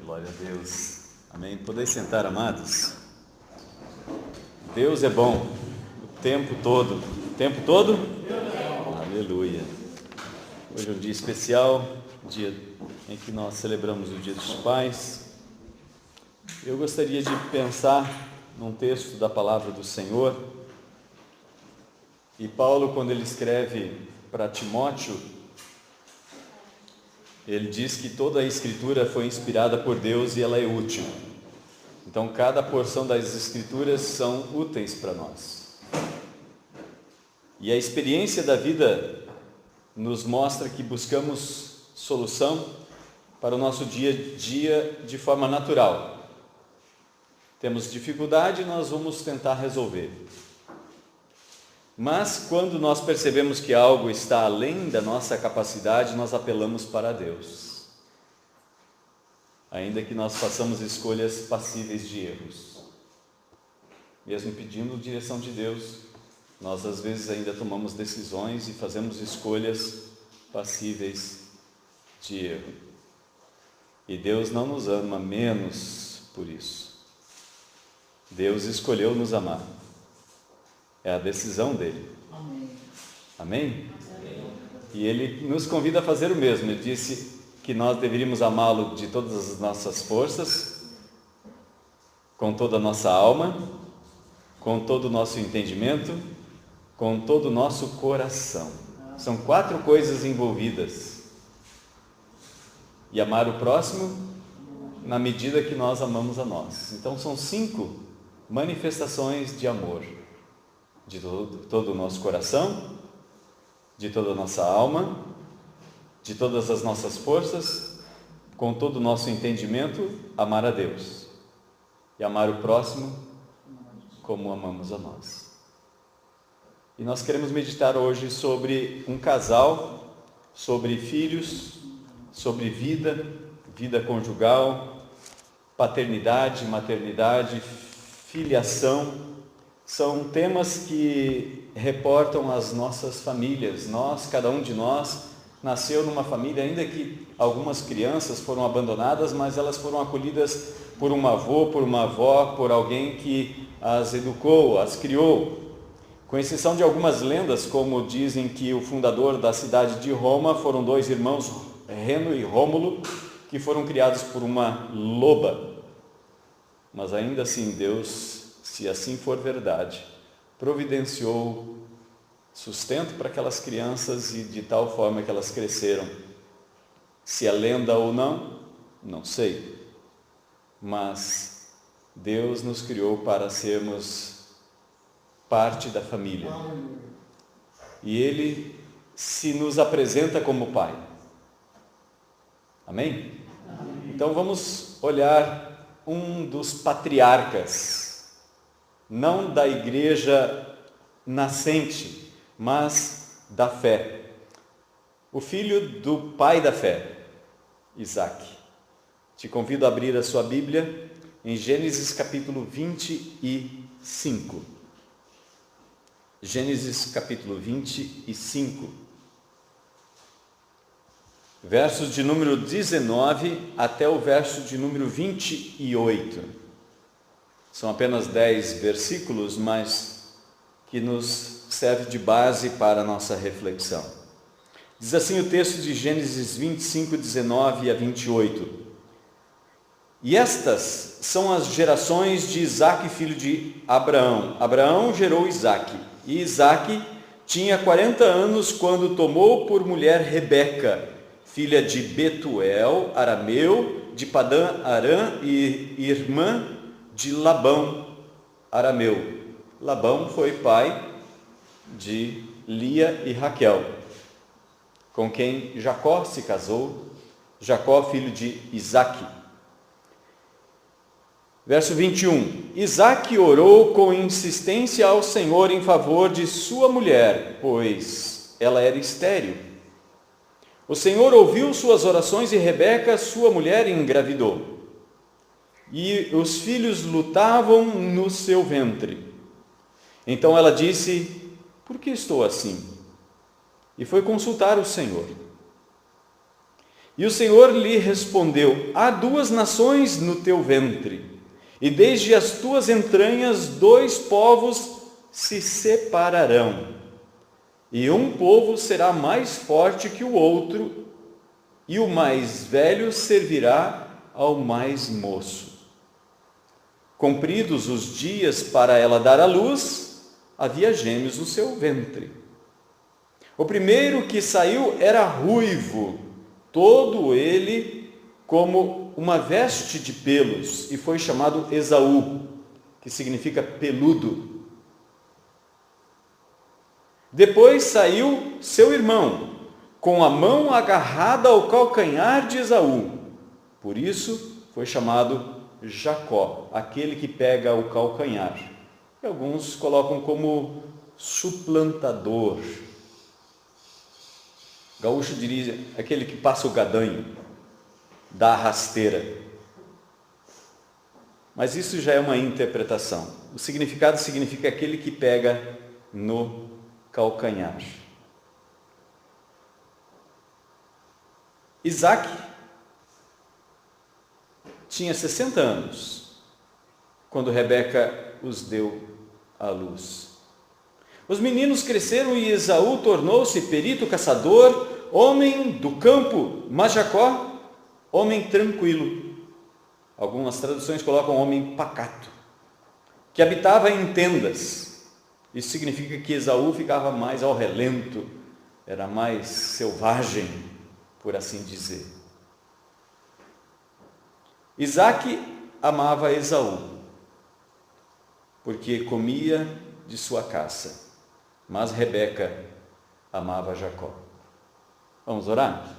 Glória a Deus. Amém. Podeis sentar, amados. Deus é bom o tempo todo. O tempo todo? Aleluia. Hoje é um dia especial, dia em que nós celebramos o Dia dos Pais. Eu gostaria de pensar num texto da palavra do Senhor. E Paulo, quando ele escreve para Timóteo, ele diz que toda a Escritura foi inspirada por Deus e ela é útil. Então, cada porção das Escrituras são úteis para nós. E a experiência da vida nos mostra que buscamos solução para o nosso dia a dia de forma natural. Temos dificuldade, nós vamos tentar resolver. Mas quando nós percebemos que algo está além da nossa capacidade, nós apelamos para Deus. Ainda que nós façamos escolhas passíveis de erros. Mesmo pedindo direção de Deus, nós às vezes ainda tomamos decisões e fazemos escolhas passíveis de erro. E Deus não nos ama menos por isso. Deus escolheu nos amar. É a decisão dele. Amém? Amém? E ele nos convida a fazer o mesmo. Ele disse que nós deveríamos amá-lo de todas as nossas forças, com toda a nossa alma, com todo o nosso entendimento, com todo o nosso coração. São 4 coisas envolvidas. E amar o próximo na medida que nós amamos a nós. Então são 5 manifestações de amor. De todo o nosso coração, de toda a nossa alma, de todas as nossas forças, com todo o nosso entendimento, amar a Deus e amar o próximo como amamos a nós. E nós queremos meditar hoje sobre um casal, sobre filhos, sobre vida conjugal, paternidade, maternidade, filiação. São temas que reportam as nossas famílias. Cada um de nós, nasceu numa família, ainda que algumas crianças foram abandonadas, mas elas foram acolhidas por um avô, por uma avó, por alguém que as educou, as criou. Com exceção de algumas lendas, como dizem que o fundador da cidade de Roma foram 2 irmãos, Reno e Rômulo, que foram criados por uma loba. Mas ainda assim, Deus, se assim for verdade, providenciou sustento para aquelas crianças e de tal forma que elas cresceram. Se é lenda ou não, não sei. Mas Deus nos criou para sermos parte da família. E Ele se nos apresenta como Pai. Amém? Então vamos olhar um dos patriarcas, não da igreja nascente, mas da fé. O filho do pai da fé, Isaac. Te convido a abrir a sua Bíblia em Gênesis capítulo 25. Gênesis capítulo 25. Versos de número 19 até o verso de número 28. São apenas 10 versículos, mas que nos serve de base para a nossa reflexão. Diz assim o texto de Gênesis 25, 19 a 28. E estas são as gerações de Isaque, filho de Abraão. Abraão gerou Isaque, e Isaque tinha 40 anos quando tomou por mulher Rebeca, filha de Betuel, arameu, de Padã Arã e irmã de Labão, arameu. Labão foi pai de Lia e Raquel, com quem Jacó se casou, Jacó filho de Isaque. Verso 21. Isaque orou com insistência ao Senhor em favor de sua mulher, pois ela era estéril. O Senhor ouviu suas orações e Rebeca, sua mulher, engravidou. E os filhos lutavam no seu ventre. Então ela disse: por que estou assim? E foi consultar o Senhor. E o Senhor lhe respondeu: há 2 nações no teu ventre, e desde as tuas entranhas 2 povos se separarão, e um povo será mais forte que o outro, e o mais velho servirá ao mais moço. Cumpridos os dias para ela dar à luz, havia gêmeos no seu ventre. O primeiro que saiu era ruivo, todo ele como uma veste de pelos, e foi chamado Esaú, que significa peludo. Depois saiu seu irmão, com a mão agarrada ao calcanhar de Esaú. Por isso foi chamado Jacó, aquele que pega o calcanhar. E alguns colocam como suplantador. Gaúcho diria aquele que passa o gadanho, dá a rasteira. Mas isso já é uma interpretação. O significado significa aquele que pega no calcanhar. Isaac tinha 60 anos quando Rebeca os deu à luz. Os meninos cresceram e Esaú tornou-se perito caçador, homem do campo, mas Jacó, homem tranquilo. Algumas traduções colocam homem pacato, que habitava em tendas. Isso significa que Esaú ficava mais ao relento, era mais selvagem, por assim dizer. Isaac amava Esaú, porque comia de sua caça, mas Rebeca amava Jacó. Vamos orar?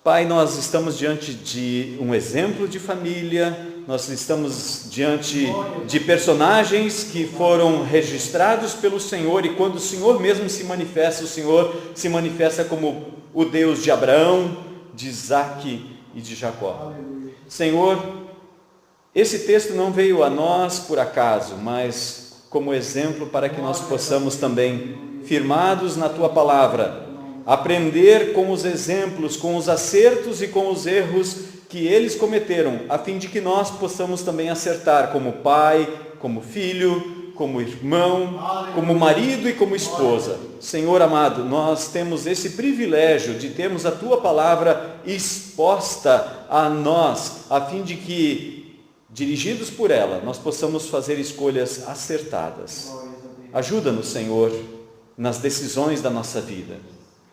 Pai, nós estamos diante de um exemplo de família, nós estamos diante de personagens que foram registrados pelo Senhor, e quando o Senhor mesmo se manifesta, o Senhor se manifesta como o Deus de Abraão, de Isaque e de Jacó. Aleluia. Senhor, esse texto não veio a nós por acaso, mas como exemplo para que nós possamos também, firmados na Tua palavra, aprender com os exemplos, com os acertos e com os erros que eles cometeram, a fim de que nós possamos também acertar como pai, como filho, como irmão, como marido e como esposa. Senhor amado, nós temos esse privilégio de termos a Tua palavra exposta a nós, a fim de que, dirigidos por ela, nós possamos fazer escolhas acertadas. Ajuda-nos, Senhor, nas decisões da nossa vida.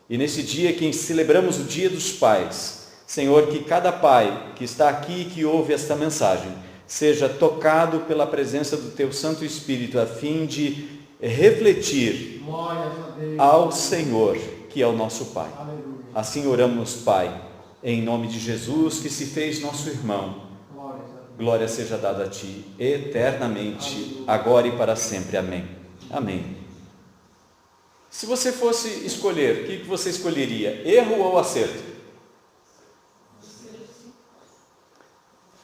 E nesse dia que celebramos o Dia dos Pais, Senhor, que cada pai que está aqui e que ouve esta mensagem seja tocado pela presença do Teu Santo Espírito, a fim de refletir ao Senhor, que é o nosso Pai. Assim oramos, Pai, em nome de Jesus, que se fez nosso irmão. Glória seja dada a Ti eternamente, agora e para sempre. Amém. Amém. Se você fosse escolher, o que você escolheria? Erro ou acerto?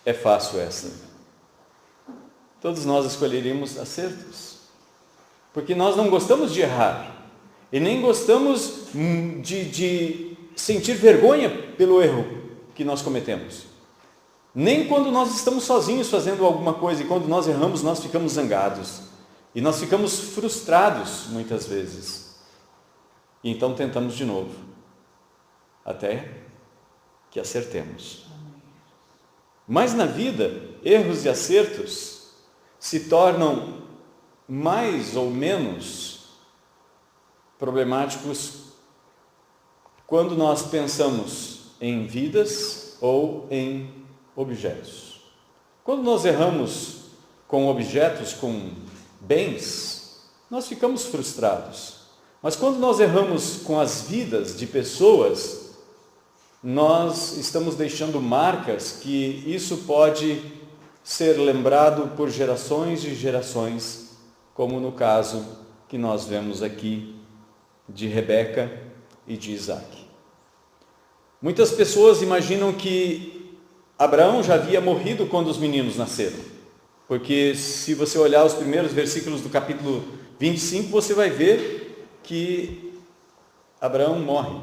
É fácil essa. Todos nós escolheríamos acertos. Porque nós não gostamos de errar. E nem gostamos de sentir vergonha pelo erro que nós cometemos. Nem quando nós estamos sozinhos fazendo alguma coisa e quando nós erramos, nós ficamos zangados. E nós ficamos frustrados muitas vezes. E então tentamos de novo, até que acertemos. Mas na vida, erros e acertos se tornam mais ou menos problemáticos quando nós pensamos em vidas ou em objetos. Quando nós erramos com objetos, com bens, nós ficamos frustrados. Mas quando nós erramos com as vidas de pessoas, nós estamos deixando marcas que isso pode ser lembrado por gerações e gerações, como no caso que nós vemos aqui de Rebeca e de Isaac. Muitas pessoas imaginam que Abraão já havia morrido quando os meninos nasceram, porque se você olhar os primeiros versículos do capítulo 25, você vai ver que Abraão morre.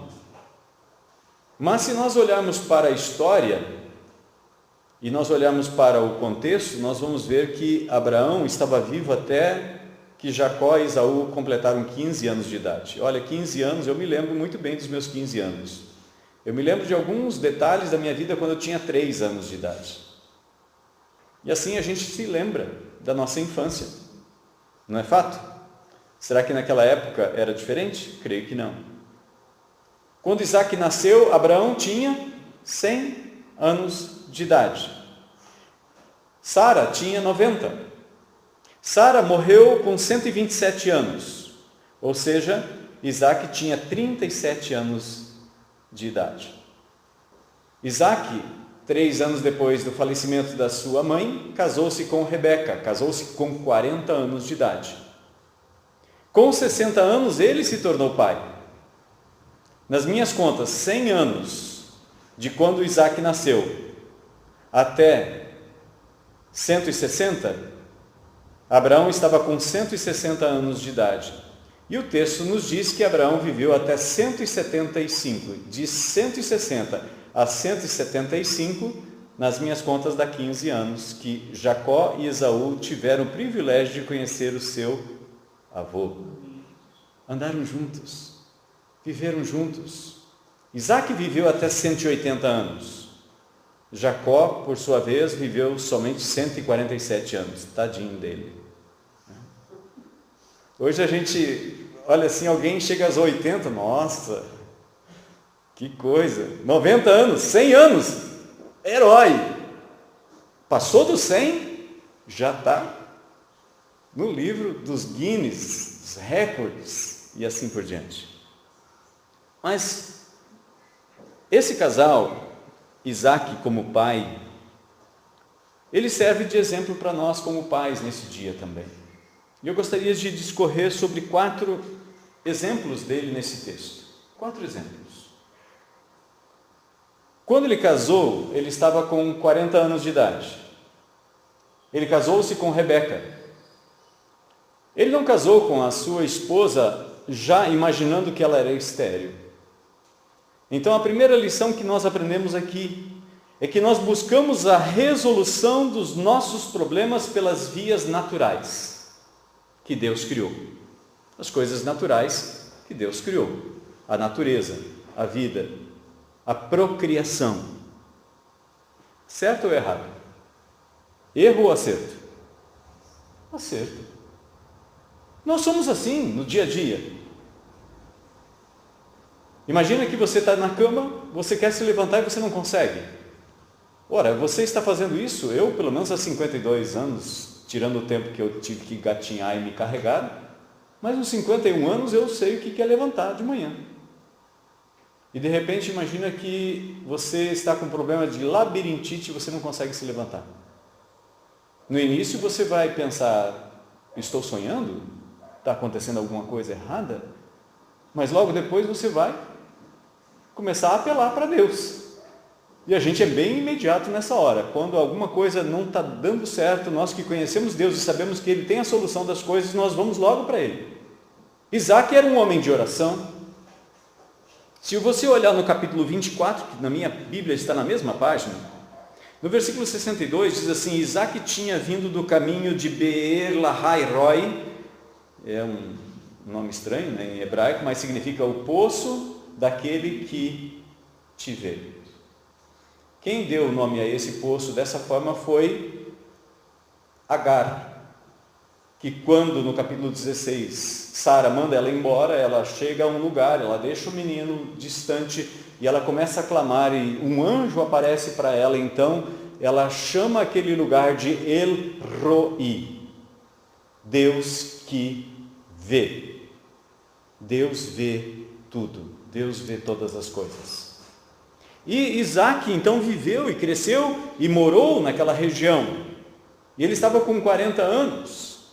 Mas se nós olharmos para a história e nós olharmos para o contexto, nós vamos ver que Abraão estava vivo até que Jacó e Esaú completaram 15 anos de idade. Olha, 15 anos, eu me lembro muito bem dos meus 15 anos. Eu me lembro de alguns detalhes da minha vida quando eu tinha 3 anos de idade. E assim a gente se lembra da nossa infância. Não é fato? Será que naquela época era diferente? Creio que não. Quando Isaac nasceu, Abraão tinha 100 anos de idade. Sara tinha 90. Sara morreu com 127 anos, ou seja, Isaac tinha 37 anos de idade. Isaac, 3 anos depois do falecimento da sua mãe, casou-se com Rebeca, casou-se com 40 anos de idade. Com 60 anos, ele se tornou pai. Nas minhas contas, 100 anos de quando Isaac nasceu até 160, Abraão estava com 160 anos de idade. E o texto nos diz que Abraão viveu até 175. De 160 a 175, nas minhas contas dá 15 anos, que Jacó e Esaú tiveram o privilégio de conhecer o seu avô. Andaram juntos, viveram juntos. Isaac viveu até 180 anos. Jacó, por sua vez, viveu somente 147 anos. Tadinho dele. Hoje a gente, olha assim, alguém chega aos 80, nossa, que coisa. 90 anos, 100 anos, herói. Passou dos 100, já está no livro dos Guinness, dos recordes e assim por diante. Mas esse casal, Isaac como pai, ele serve de exemplo para nós como pais nesse dia também. E eu gostaria de discorrer sobre 4 exemplos dele nesse texto. 4 exemplos. Quando ele casou, ele estava com 40 anos de idade. Ele casou-se com Rebeca. Ele não casou com a sua esposa já imaginando que ela era estéril. Então a primeira lição que nós aprendemos aqui é que nós buscamos a resolução dos nossos problemas pelas vias naturais que Deus criou. As coisas naturais que Deus criou. A natureza, a vida, a procriação. Certo ou errado? Erro ou acerto? Acerto. Nós somos assim no dia a dia. Imagina que você está na cama, você quer se levantar e você não consegue. Ora, você está fazendo isso, eu pelo menos há 52 anos, tirando o tempo que eu tive que gatinhar e me carregar, mas aos 51 anos eu sei o que é levantar de manhã. E de repente imagina que você está com um problema de labirintite e você não consegue se levantar. No início você vai pensar, estou sonhando? Está acontecendo alguma coisa errada? Mas logo depois você vai começar a apelar para Deus. E a gente é bem imediato nessa hora. Quando alguma coisa não está dando certo, nós que conhecemos Deus e sabemos que Ele tem a solução das coisas, nós vamos logo para Ele. Isaac era um homem de oração. Se você olhar no capítulo 24, que na minha Bíblia está na mesma página, no versículo 62 diz assim: Isaac tinha vindo do caminho de Beer Lahai Roi, é um nome estranho, né, em hebraico, mas significa o poço daquele que te vê. Quem deu o nome a esse poço dessa forma foi Agar, que quando no capítulo 16 Sara manda ela embora, ela chega a um lugar, ela deixa o menino distante e ela começa a clamar e um anjo aparece para ela, então ela chama aquele lugar de El Roi, Deus que vê. Deus vê tudo, Deus vê todas as coisas. E Isaac então viveu e cresceu e morou naquela região. E ele estava com 40 anos,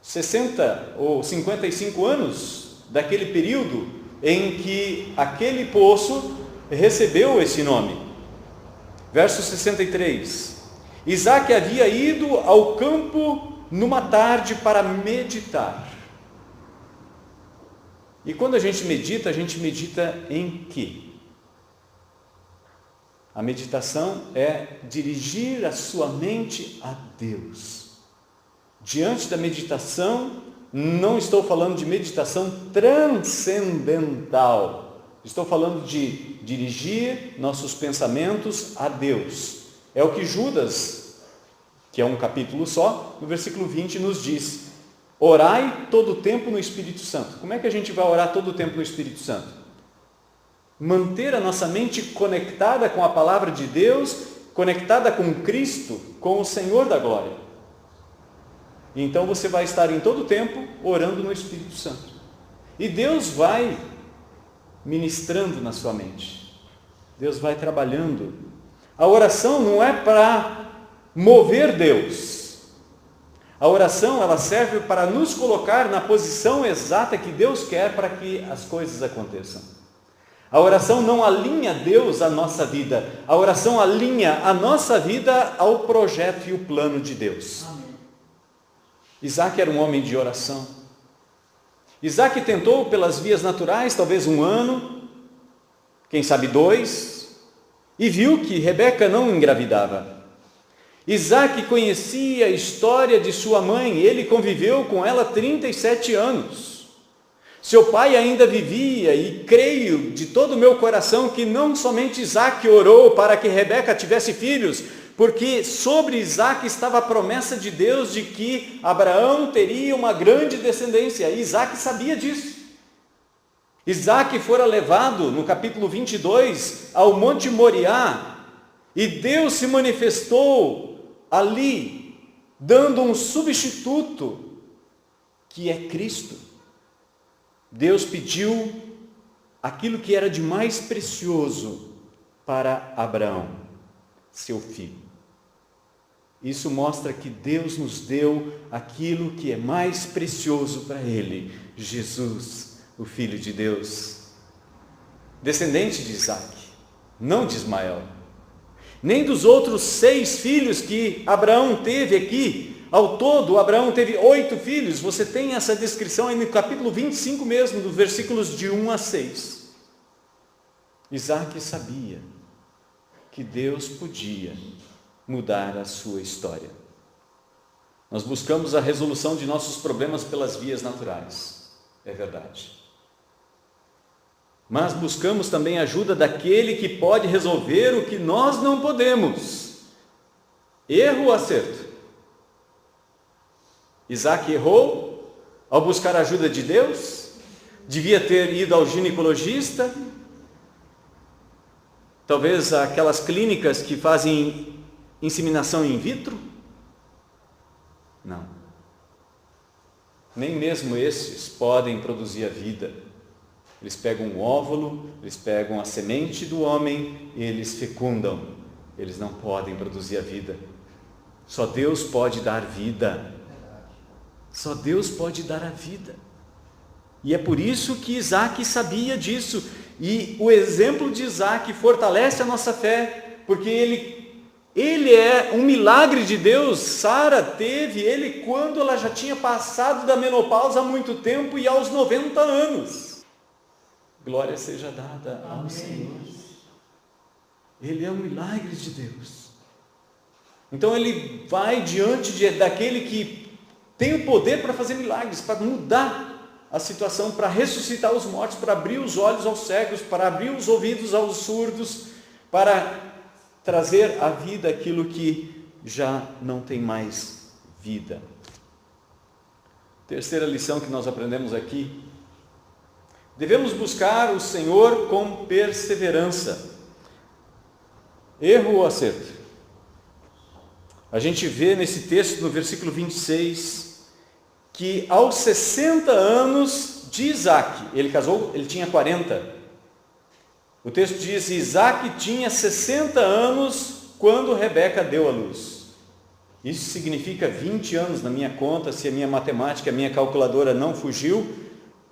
60 ou 55 anos daquele período em que aquele poço recebeu esse nome. Verso 63. Isaac havia ido ao campo numa tarde para meditar. E quando a gente medita em quê? A meditação é dirigir a sua mente a Deus. Diante da meditação, não estou falando de meditação transcendental. Estou falando de dirigir nossos pensamentos a Deus. É o que Judas, que é um capítulo só, no versículo 20 nos diz: orai todo o tempo no Espírito Santo. Como é que a gente vai orar todo o tempo no Espírito Santo? Manter a nossa mente conectada com a palavra de Deus, conectada com Cristo, com o Senhor da glória. Então você vai estar em todo o tempo orando no Espírito Santo. E Deus vai ministrando na sua mente. Deus vai trabalhando. A oração não é para mover Deus. A oração, ela serve para nos colocar na posição exata que Deus quer para que as coisas aconteçam. A oração não alinha Deus à nossa vida. A oração alinha a nossa vida ao projeto e o plano de Deus. Amém. Isaac era um homem de oração. Isaac tentou pelas vias naturais, talvez 1 ano, quem sabe 2, e viu que Rebeca não engravidava. Isaac conhecia a história de sua mãe, ele conviveu com ela 37 anos. Seu pai ainda vivia, e creio de todo o meu coração que não somente Isaac orou para que Rebeca tivesse filhos, porque sobre Isaac estava a promessa de Deus de que Abraão teria uma grande descendência. E Isaac sabia disso. Isaac fora levado, no capítulo 22, ao Monte Moriá, e Deus se manifestou ali, dando um substituto, que é Cristo. Deus pediu aquilo que era de mais precioso para Abraão, seu filho. Isso mostra que Deus nos deu aquilo que é mais precioso para ele, Jesus, o Filho de Deus, descendente de Isaac, não de Ismael, nem dos outros 6 filhos que Abraão teve aqui. Ao todo, Abraão teve 8 filhos. Você tem essa descrição aí no capítulo 25 mesmo, dos versículos de 1 a 6. Isaac sabia que Deus podia mudar a sua história. Nós buscamos a resolução de nossos problemas pelas vias naturais, é verdade. Mas buscamos também a ajuda daquele que pode resolver o que nós não podemos. Erro ou acerto? Isaac errou ao buscar a ajuda de Deus? Devia ter ido ao ginecologista? Talvez aquelas clínicas que fazem inseminação in vitro? Não. Nem mesmo esses podem produzir a vida. Eles pegam um óvulo, eles pegam a semente do homem e eles fecundam. Eles não podem produzir a vida. Só Deus pode dar vida. Só Deus pode dar a vida. E é por isso que Isaac sabia disso. E o exemplo de Isaac fortalece a nossa fé, porque ele é um milagre de Deus. Sara teve ele quando ela já tinha passado da menopausa há muito tempo e aos 90 anos. Glória seja dada ao Amém. Senhor. Ele é um milagre de Deus. Então ele vai diante daquele que tem o poder para fazer milagres, para mudar a situação, para ressuscitar os mortos, para abrir os olhos aos cegos, para abrir os ouvidos aos surdos, para trazer à vida aquilo que já não tem mais vida. Terceira lição que nós aprendemos aqui: devemos buscar o Senhor com perseverança. Erro ou acerto? A gente vê nesse texto, no versículo 26, que aos 60 anos de Isaac, ele casou, ele tinha 40. O texto diz: Isaac tinha 60 anos quando Rebeca deu à luz. Isso significa 20 anos na minha conta, se a minha matemática, a minha calculadora não fugiu,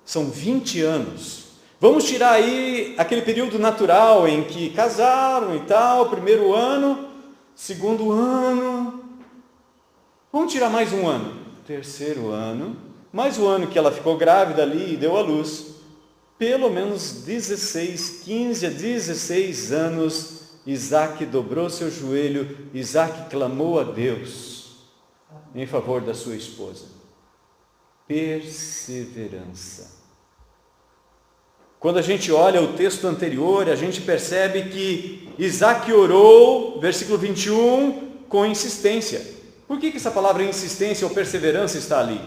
são 20 anos. Vamos tirar aí aquele período natural em que casaram e tal, primeiro ano, segundo ano, vamos tirar mais um ano, terceiro ano, mais um ano que ela ficou grávida ali e deu à luz, pelo menos 15 a 16 anos Isaac dobrou seu joelho, Isaac clamou a Deus em favor da sua esposa. Perseverança. Quando a gente olha o texto anterior, a gente percebe que Isaac orou, versículo 21, com insistência. Por que essa palavra insistência ou perseverança está ali?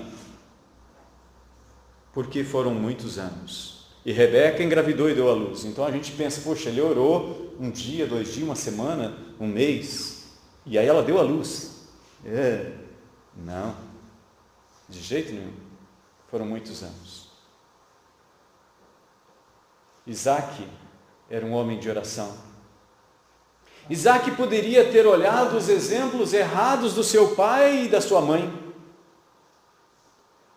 Porque foram muitos anos. E Rebeca engravidou e deu à luz. Então a gente pensa, poxa, ele orou um dia, 2 dias, uma semana, um mês, e aí ela deu à luz. Não, de jeito nenhum. Foram muitos anos. Isaac era um homem de oração. Isaac poderia ter olhado os exemplos errados do seu pai e da sua mãe.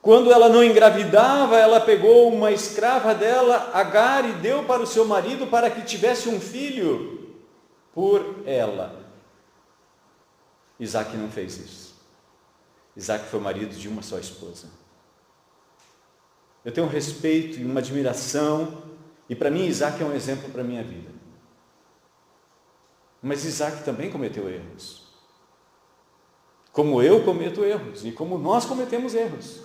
Quando ela não engravidava, ela pegou uma escrava dela, Agar, e deu para o seu marido para que tivesse um filho por ela. Isaac não fez isso. Isaac foi marido de uma só esposa. Eu tenho um respeito e uma admiração, e para mim Isaac é um exemplo para a minha vida. Mas Isaac também cometeu erros. Como eu cometo erros, e como nós cometemos erros.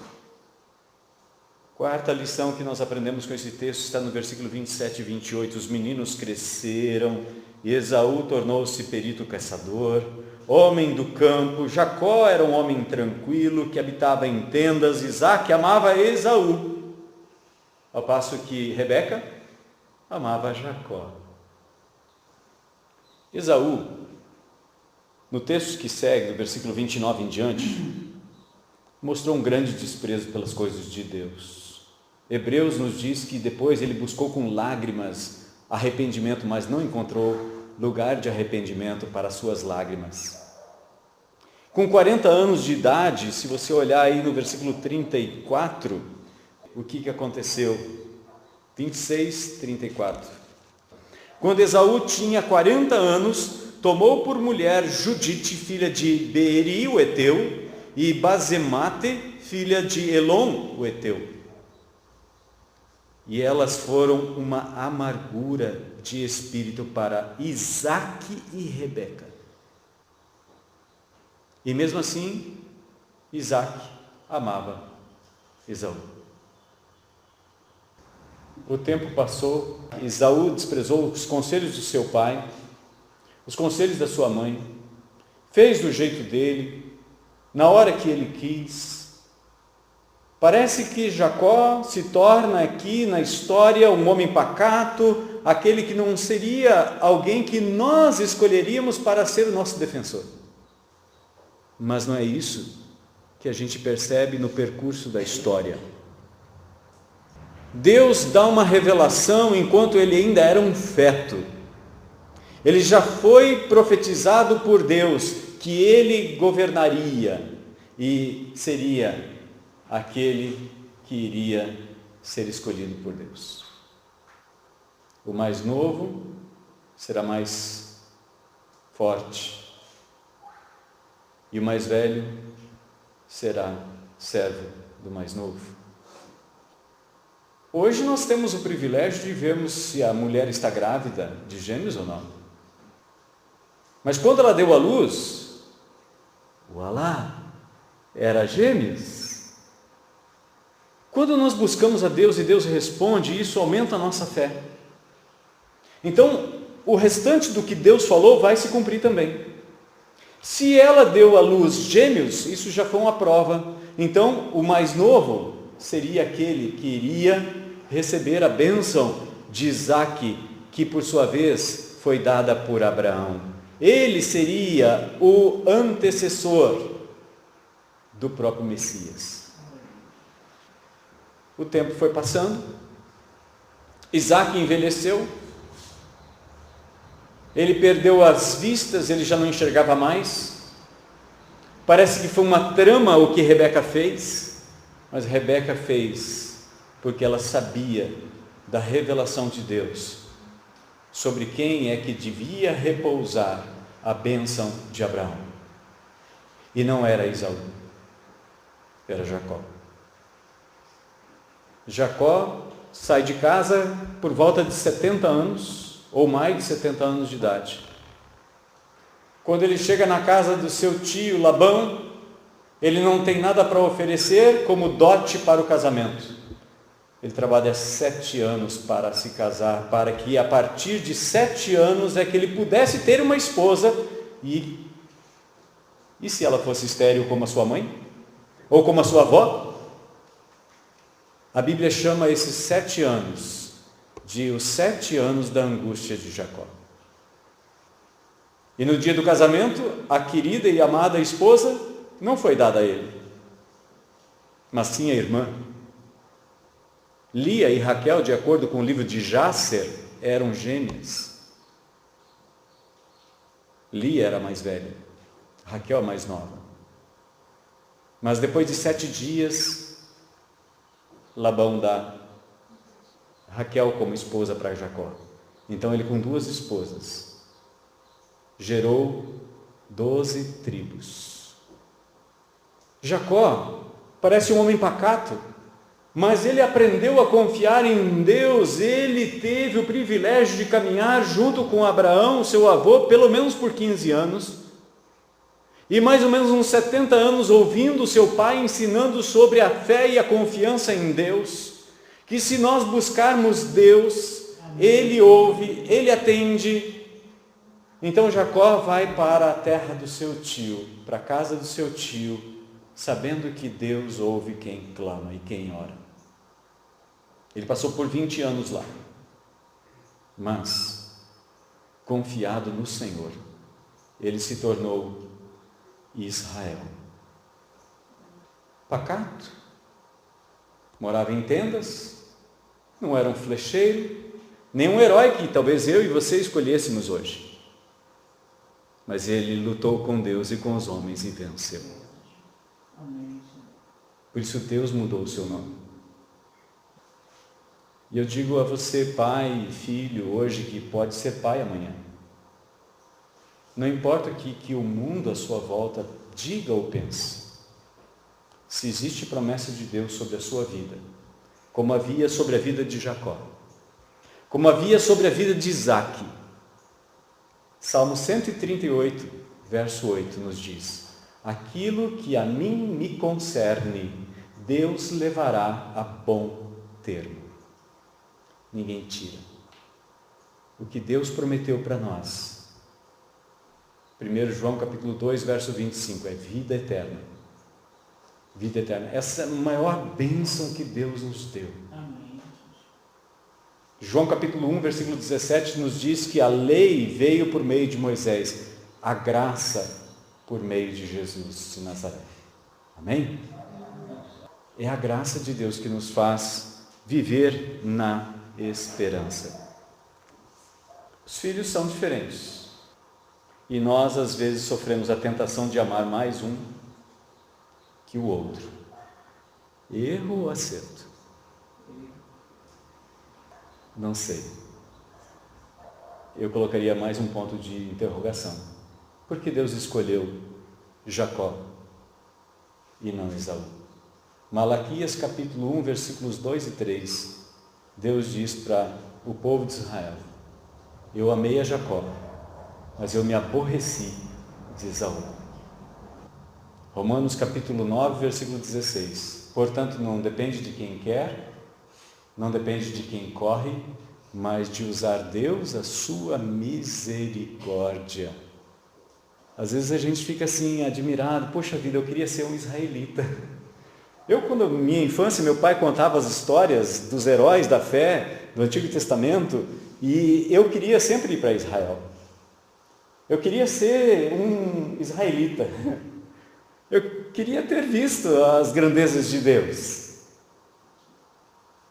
Quarta lição que nós aprendemos com esse texto está no versículo 27 e 28. Os meninos cresceram, e Esaú tornou-se perito caçador, homem do campo. Jacó era um homem tranquilo, que habitava em tendas. Isaac amava Esaú, ao passo que Rebeca amava Jacó. Esaú, no texto que segue, do versículo 29 em diante, mostrou um grande desprezo pelas coisas de Deus. Hebreus nos diz que depois ele buscou com lágrimas arrependimento, mas não encontrou lugar de arrependimento para suas lágrimas. Com 40 anos de idade, se você olhar aí no versículo 34, o que aconteceu? 26, 34. Quando Esaú tinha 40 anos, tomou por mulher Judite, filha de Beeri, o Eteu, e Basemate, filha de Elon, o Eteu. E elas foram uma amargura de espírito para Isaque e Rebeca. E mesmo assim, Isaque amava Esaú. O tempo passou, Esaú desprezou os conselhos do seu pai, os conselhos da sua mãe, fez do jeito dele, na hora que ele quis. Parece que Jacó se torna aqui na história um homem pacato, aquele que não seria alguém que nós escolheríamos para ser o nosso defensor. Mas não é isso que a gente percebe no percurso da história. Deus dá uma revelação enquanto ele ainda era um feto. Ele já foi profetizado por Deus que ele governaria e seria aquele que iria ser escolhido por Deus. O mais novo será mais forte, e o mais velho será servo do mais novo. Hoje nós temos o privilégio de vermos se a mulher está grávida de gêmeos ou não. Mas quando ela deu à luz, voilá, era gêmeos. Quando nós buscamos a Deus e Deus responde, isso aumenta a nossa fé. Então, o restante do que Deus falou vai se cumprir também. Se ela deu à luz gêmeos, isso já foi uma prova. Então, o mais novo seria aquele que iria receber a bênção de Isaque, que por sua vez foi dada por Abraão. Ele seria o antecessor do próprio Messias. O tempo foi passando, Isaque envelheceu, ele perdeu as vistas, ele já não enxergava mais. Parece que foi uma trama o que Rebeca fez, mas Rebeca fez porque ela sabia da revelação de Deus sobre quem é que devia repousar a bênção de Abraão. E não era Esaú, era Jacó. Jacó sai de casa por volta de 70 anos, ou mais de 70 anos de idade. Quando ele chega na casa do seu tio Labão, ele não tem nada para oferecer como dote para o casamento. Ele trabalha 7 anos para se casar, para que a partir de 7 anos é que ele pudesse ter uma esposa. E se ela fosse estéril como a sua mãe? Ou como a sua avó? A Bíblia chama esses 7 anos de os 7 anos da angústia de Jacó. E no dia do casamento, a querida e amada esposa não foi dada a ele, mas sim a irmã. Lia e Raquel, de acordo com o livro de Jácer, eram gêmeas. Lia era a mais velha, Raquel a mais nova. Mas depois de 7 dias, Labão dá Raquel como esposa para Jacó. Então ele, com 2 esposas, gerou 12 tribos. Jacó parece um homem pacato, mas ele aprendeu a confiar em Deus. Ele teve o privilégio de caminhar junto com Abraão, seu avô, pelo menos por 15 anos, e mais ou menos uns 70 anos ouvindo seu pai ensinando sobre a fé e a confiança em Deus, que se nós buscarmos Deus, Ele ouve, Ele atende. Então Jacó vai para a terra do seu tio, para a casa do seu tio, sabendo que Deus ouve quem clama e quem ora. Ele passou por 20 anos lá, mas, confiado no Senhor, ele se tornou Israel. Pacato, morava em tendas, não era um flecheiro, nem um herói que talvez eu e você escolhêssemos hoje. Mas ele lutou com Deus e com os homens e venceu. Por isso Deus mudou o seu nome. E eu digo a você, pai e filho, hoje, que pode ser pai amanhã. Não importa o que o mundo à sua volta diga ou pense. Se existe promessa de Deus sobre a sua vida, como havia sobre a vida de Jacó, como havia sobre a vida de Isaque. Salmo 138, verso 8 nos diz: aquilo que a mim me concerne, Deus levará a bom termo. Ninguém tira. O que Deus prometeu para nós. 1 João capítulo 2, verso 25, é vida eterna. Vida eterna. Essa é a maior bênção que Deus nos deu. Amém. João capítulo 1, versículo 17 nos diz que a lei veio por meio de Moisés, a graça por meio de Jesus de Nazaré. Amém? É a graça de Deus que nos faz viver na esperança. Os filhos são diferentes. E nós, às vezes, sofremos a tentação de amar mais um que o outro. Erro ou acerto? Não sei. Eu colocaria mais um ponto de interrogação. Por que Deus escolheu Jacó e não Esaú? Malaquias capítulo 1, versículos 2 e 3, Deus diz para o povo de Israel: eu amei a Jacó, mas eu me aborreci de Esaú. Romanos capítulo 9, versículo 16, portanto não depende de quem quer, não depende de quem corre, mas de usar Deus a sua misericórdia. Às vezes a gente fica assim admirado, poxa vida, eu queria ser um israelita. Quando minha infância, meu pai contava as histórias dos heróis da fé do Antigo Testamento, e eu queria sempre ir para Israel. Eu queria ser um israelita. Eu queria ter visto as grandezas de Deus.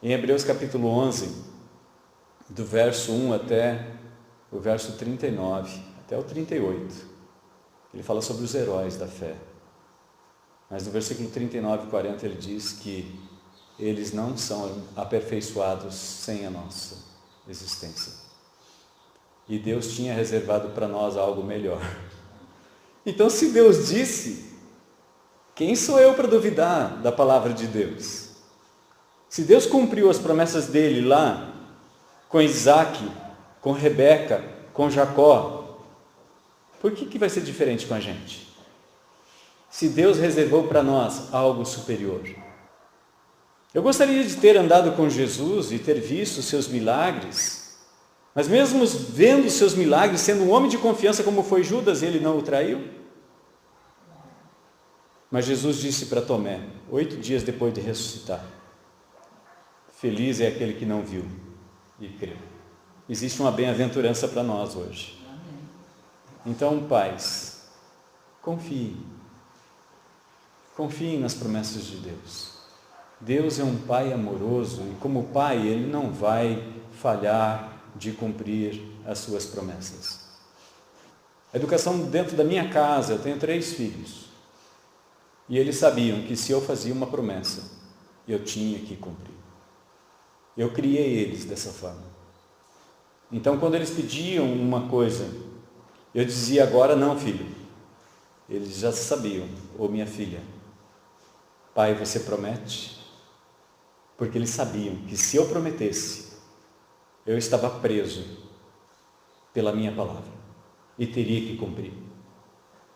Em Hebreus capítulo 11, do verso 1 até o verso 39, até o 38, ele fala sobre os heróis da fé. Mas no versículo 39 e 40 ele diz que eles não são aperfeiçoados sem a nossa existência. E Deus tinha reservado para nós algo melhor. Então, se Deus disse, quem sou eu para duvidar da palavra de Deus? Se Deus cumpriu as promessas dele lá, com Isaque, com Rebeca, com Jacó, Por que vai ser diferente com a gente? Se Deus reservou para nós algo superior. Eu gostaria de ter andado com Jesus e ter visto os seus milagres, mas mesmo vendo os seus milagres, sendo um homem de confiança como foi Judas, ele não o traiu? Mas Jesus disse para Tomé, 8 dias depois de ressuscitar, feliz é aquele que não viu e creu. Existe uma bem-aventurança para nós hoje. Então, pais, confiem nas promessas de Deus. Deus é um Pai amoroso e como Pai, Ele não vai falhar de cumprir as suas promessas. A educação dentro da minha casa, eu tenho 3 filhos. E eles sabiam que se eu fazia uma promessa, eu tinha que cumprir. Eu criei eles dessa forma. Então, quando eles pediam uma coisa, eu dizia, agora não, filho. Eles já sabiam, ou minha filha, pai, você promete? Porque eles sabiam que se eu prometesse, eu estava preso pela minha palavra e teria que cumprir.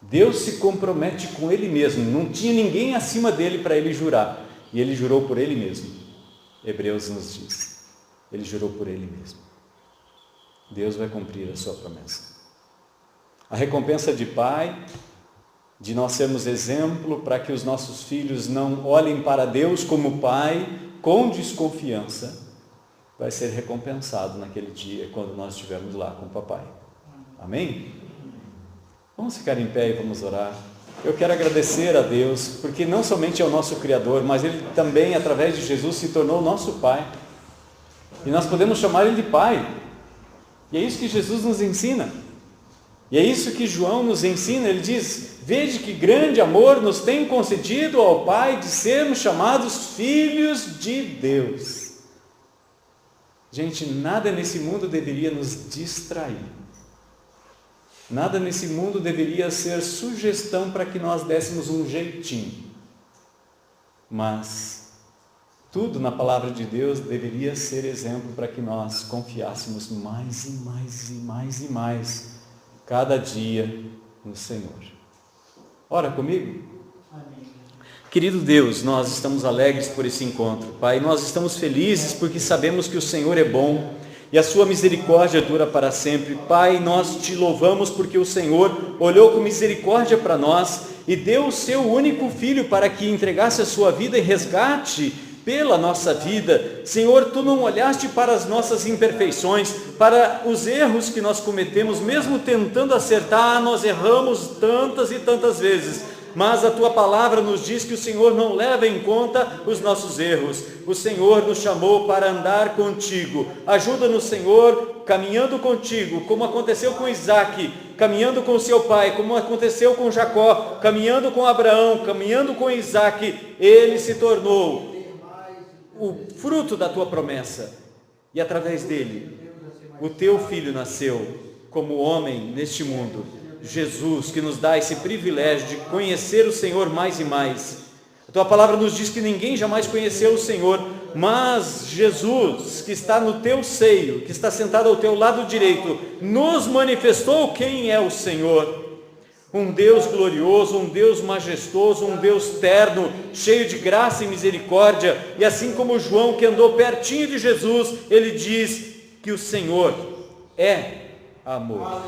Deus se compromete com Ele mesmo, não tinha ninguém acima dele para Ele jurar, e Ele jurou por Ele mesmo. Hebreus nos diz, Ele jurou por Ele mesmo. Deus vai cumprir a sua promessa. A recompensa de pai, de nós sermos exemplo para que os nossos filhos não olhem para Deus como pai com desconfiança, vai ser recompensado naquele dia, quando nós estivermos lá com o papai. Amém? Vamos ficar em pé e vamos orar. Eu quero agradecer a Deus, porque não somente é o nosso Criador, mas Ele também, através de Jesus, se tornou o nosso Pai. E nós podemos chamar Ele de Pai. E é isso que Jesus nos ensina. E é isso que João nos ensina. Ele diz, veja que grande amor nos tem concedido ao Pai de sermos chamados filhos de Deus. Gente, nada nesse mundo deveria nos distrair. Nada nesse mundo deveria ser sugestão para que nós dessemos um jeitinho. Mas tudo na palavra de Deus deveria ser exemplo para que nós confiássemos mais e mais e mais e mais, cada dia no Senhor. Ora comigo. Querido Deus, nós estamos alegres por esse encontro. Pai, nós estamos felizes porque sabemos que o Senhor é bom e a sua misericórdia dura para sempre. Pai, nós te louvamos porque o Senhor olhou com misericórdia para nós e deu o seu único Filho para que entregasse a sua vida em resgate pela nossa vida. Senhor, tu não olhaste para as nossas imperfeições, para os erros que nós cometemos, mesmo tentando acertar, nós erramos tantas e tantas vezes. Mas a tua palavra nos diz que o Senhor não leva em conta os nossos erros. O Senhor nos chamou para andar contigo. Ajuda-nos, Senhor, caminhando contigo, como aconteceu com Isaac, caminhando com seu pai, como aconteceu com Jacó, caminhando com Abraão, caminhando com Isaac. Ele se tornou o fruto da tua promessa. E através dele, o teu filho nasceu como homem neste mundo. Jesus, que nos dá esse privilégio de conhecer o Senhor mais e mais. A tua palavra nos diz que ninguém jamais conheceu o Senhor, mas Jesus, que está no teu seio, que está sentado ao teu lado direito, nos manifestou quem é o Senhor. Um Deus glorioso, um Deus majestoso, um Deus terno, cheio de graça e misericórdia. E assim como João, que andou pertinho de Jesus, ele diz que o Senhor é amor.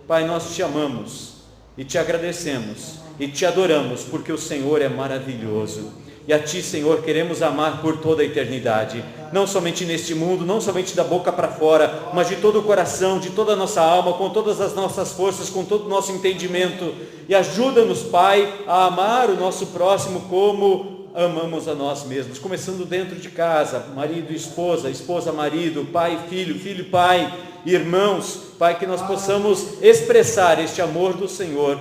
Pai, nós te amamos e te agradecemos e te adoramos porque o Senhor é maravilhoso. E a ti, Senhor, queremos amar por toda a eternidade, não somente neste mundo, não somente da boca para fora, mas de todo o coração, de toda a nossa alma, com todas as nossas forças, com todo o nosso entendimento. E ajuda-nos, Pai, a amar o nosso próximo como amamos a nós mesmos, começando dentro de casa, marido e esposa, esposa, marido, pai, filho, filho, pai, irmãos. Pai, que nós possamos expressar este amor do Senhor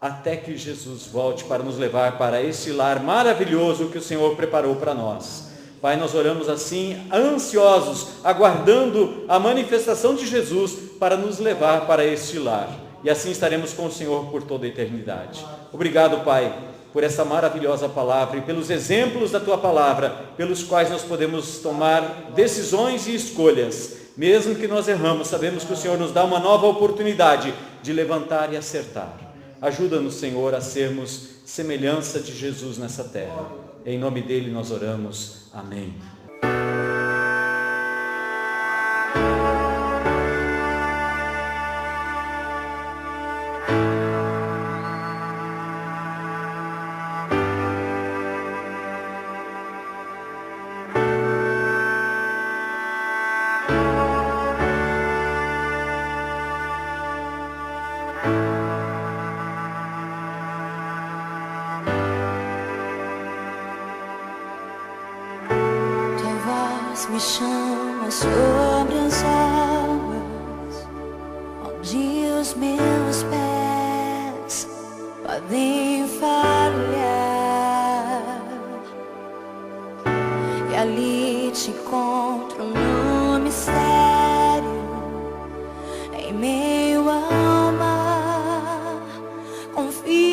até que Jesus volte para nos levar para este lar maravilhoso que o Senhor preparou para nós. Pai, nós oramos assim, ansiosos, aguardando a manifestação de Jesus para nos levar para este lar. E assim estaremos com o Senhor por toda a eternidade. Obrigado, Pai, por essa maravilhosa palavra e pelos exemplos da tua palavra, pelos quais nós podemos tomar decisões e escolhas. Mesmo que nós erramos, sabemos que o Senhor nos dá uma nova oportunidade de levantar e acertar. Ajuda-nos, Senhor, a sermos semelhança de Jesus nessa terra. Em nome dele nós oramos. Amém. Me chama sobre as águas, onde os meus pés podem falhar, e ali te encontro no mistério, em meio ao mar, confio.